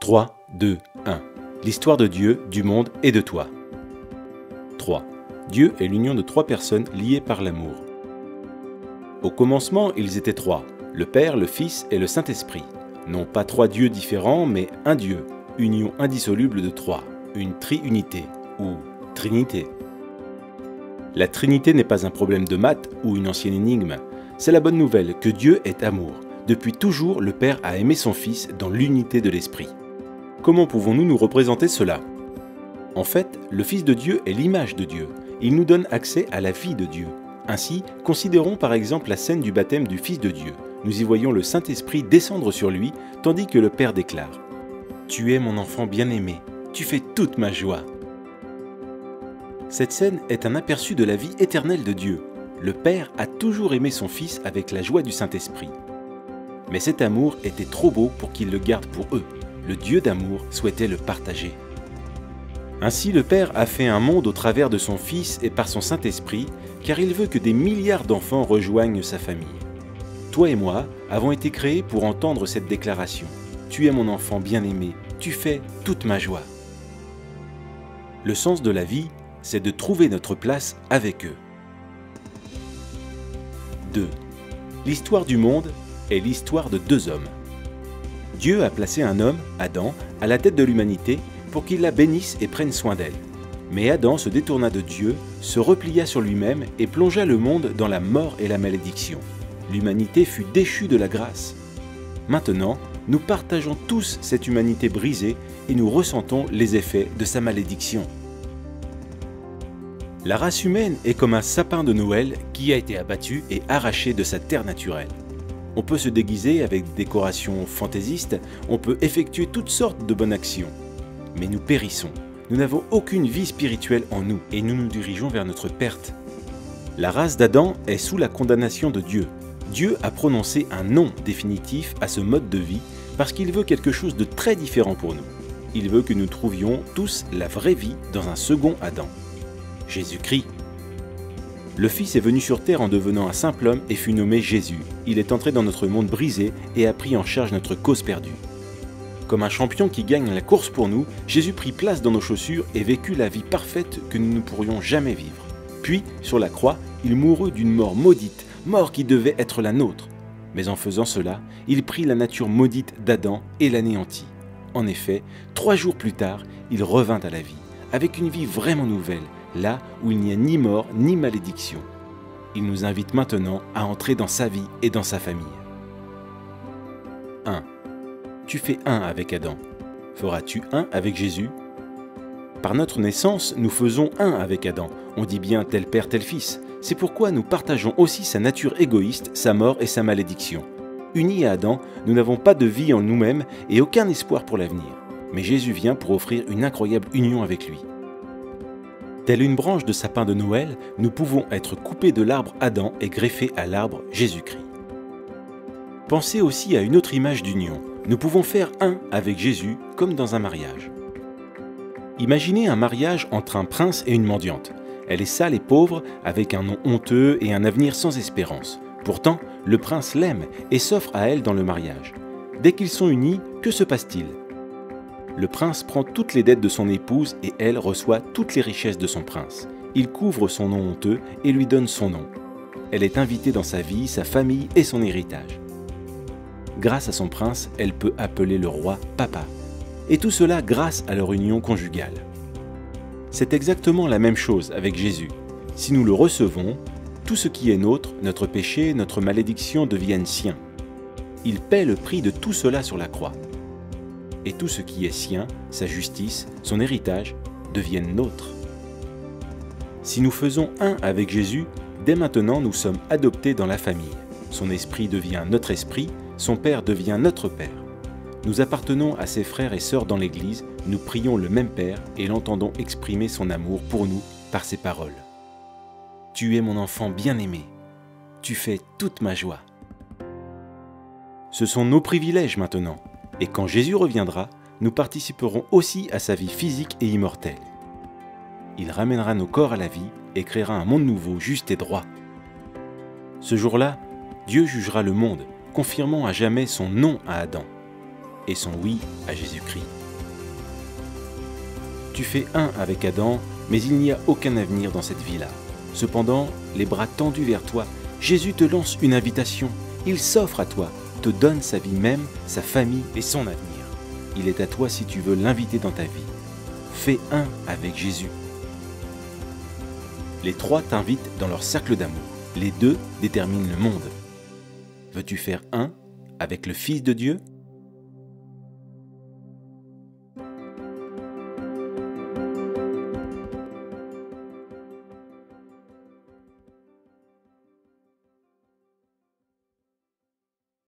3, 2, 1. L'histoire de Dieu, du monde et de toi. 3. Dieu est l'union de trois personnes liées par l'amour. Au commencement, ils étaient trois, le Père, le Fils et le Saint-Esprit. Non pas trois dieux différents, mais un Dieu, union indissoluble de trois, une triunité ou trinité. La Trinité n'est pas un problème de maths ou une ancienne énigme. C'est la bonne nouvelle que Dieu est amour. Depuis toujours, le Père a aimé son Fils dans l'unité de l'Esprit. Comment pouvons-nous nous représenter cela? En fait, le Fils de Dieu est l'image de Dieu. Il nous donne accès à la vie de Dieu. Ainsi, considérons par exemple la scène du baptême du Fils de Dieu. Nous y voyons le Saint-Esprit descendre sur lui, tandis que le Père déclare « Tu es mon enfant bien-aimé, tu fais toute ma joie ». Cette scène est un aperçu de la vie éternelle de Dieu. Le Père a toujours aimé son Fils avec la joie du Saint-Esprit. Mais cet amour était trop beau pour qu'il le garde pour eux. Le Dieu d'amour souhaitait le partager. Ainsi, le Père a fait un monde au travers de son Fils et par son Saint-Esprit, car il veut que des milliards d'enfants rejoignent sa famille. Toi et moi avons été créés pour entendre cette déclaration. Tu es mon enfant bien-aimé, tu fais toute ma joie. Le sens de la vie, c'est de trouver notre place avec eux. 2. L'histoire du monde est l'histoire de deux hommes. Dieu a placé un homme, Adam, à la tête de l'humanité pour qu'il la bénisse et prenne soin d'elle. Mais Adam se détourna de Dieu, se replia sur lui-même et plongea le monde dans la mort et la malédiction. L'humanité fut déchue de la grâce. Maintenant, nous partageons tous cette humanité brisée et nous ressentons les effets de sa malédiction. La race humaine est comme un sapin de Noël qui a été abattu et arraché de sa terre naturelle. On peut se déguiser avec des décorations fantaisistes, on peut effectuer toutes sortes de bonnes actions. Mais nous périssons. Nous n'avons aucune vie spirituelle en nous et nous nous dirigeons vers notre perte. La race d'Adam est sous la condamnation de Dieu. Dieu a prononcé un non définitif à ce mode de vie parce qu'il veut quelque chose de très différent pour nous. Il veut que nous trouvions tous la vraie vie dans un second Adam. Jésus-Christ. Le Fils est venu sur terre en devenant un simple homme et fut nommé Jésus. Il est entré dans notre monde brisé et a pris en charge notre cause perdue. Comme un champion qui gagne la course pour nous, Jésus prit place dans nos chaussures et vécut la vie parfaite que nous ne pourrions jamais vivre. Puis, sur la croix, il mourut d'une mort maudite, mort qui devait être la nôtre. Mais en faisant cela, il prit la nature maudite d'Adam et l'anéantit. En effet, 3 jours plus tard, il revint à la vie, avec une vie vraiment nouvelle, là où il n'y a ni mort ni malédiction. Il nous invite maintenant à entrer dans sa vie et dans sa famille. 1. Tu fais un avec Adam. Feras-tu un avec Jésus? Par notre naissance, nous faisons un avec Adam. On dit bien tel père, tel fils. C'est pourquoi nous partageons aussi sa nature égoïste, sa mort et sa malédiction. Unis à Adam, nous n'avons pas de vie en nous-mêmes et aucun espoir pour l'avenir. Mais Jésus vient pour offrir une incroyable union avec lui. Telle une branche de sapin de Noël, nous pouvons être coupés de l'arbre Adam et greffés à l'arbre Jésus-Christ. Pensez aussi à une autre image d'union. Nous pouvons faire un avec Jésus comme dans un mariage. Imaginez un mariage entre un prince et une mendiante. Elle est sale et pauvre, avec un nom honteux et un avenir sans espérance. Pourtant, le prince l'aime et s'offre à elle dans le mariage. Dès qu'ils sont unis, que se passe-t-il? Le prince prend toutes les dettes de son épouse et elle reçoit toutes les richesses de son prince. Il couvre son nom honteux et lui donne son nom. Elle est invitée dans sa vie, sa famille et son héritage. Grâce à son prince, elle peut appeler le roi papa. Et tout cela grâce à leur union conjugale. C'est exactement la même chose avec Jésus. Si nous le recevons, tout ce qui est nôtre, notre péché, notre malédiction deviennent siens. Il paie le prix de tout cela sur la croix. Et tout ce qui est sien, sa justice, son héritage, deviennent nôtres. Si nous faisons un avec Jésus, dès maintenant nous sommes adoptés dans la famille. Son esprit devient notre esprit, son Père devient notre Père. Nous appartenons à ses frères et sœurs dans l'Église, nous prions le même Père et l'entendons exprimer son amour pour nous par ses paroles. Tu es mon enfant bien-aimé, tu fais toute ma joie. Ce sont nos privilèges maintenant, et quand Jésus reviendra, nous participerons aussi à sa vie physique et immortelle. Il ramènera nos corps à la vie et créera un monde nouveau, juste et droit. Ce jour-là, Dieu jugera le monde, confirmant à jamais son non à Adam. et son oui à Jésus-Christ. Tu fais un avec Adam, mais il n'y a aucun avenir dans cette vie-là. Cependant, les bras tendus vers toi, Jésus te lance une invitation. Il s'offre à toi, te donne sa vie même, sa famille et son avenir. Il est à toi si tu veux l'inviter dans ta vie. Fais un avec Jésus. Les trois t'invitent dans leur cercle d'amour. Les deux déterminent le monde. Veux-tu faire un avec le Fils de Dieu ?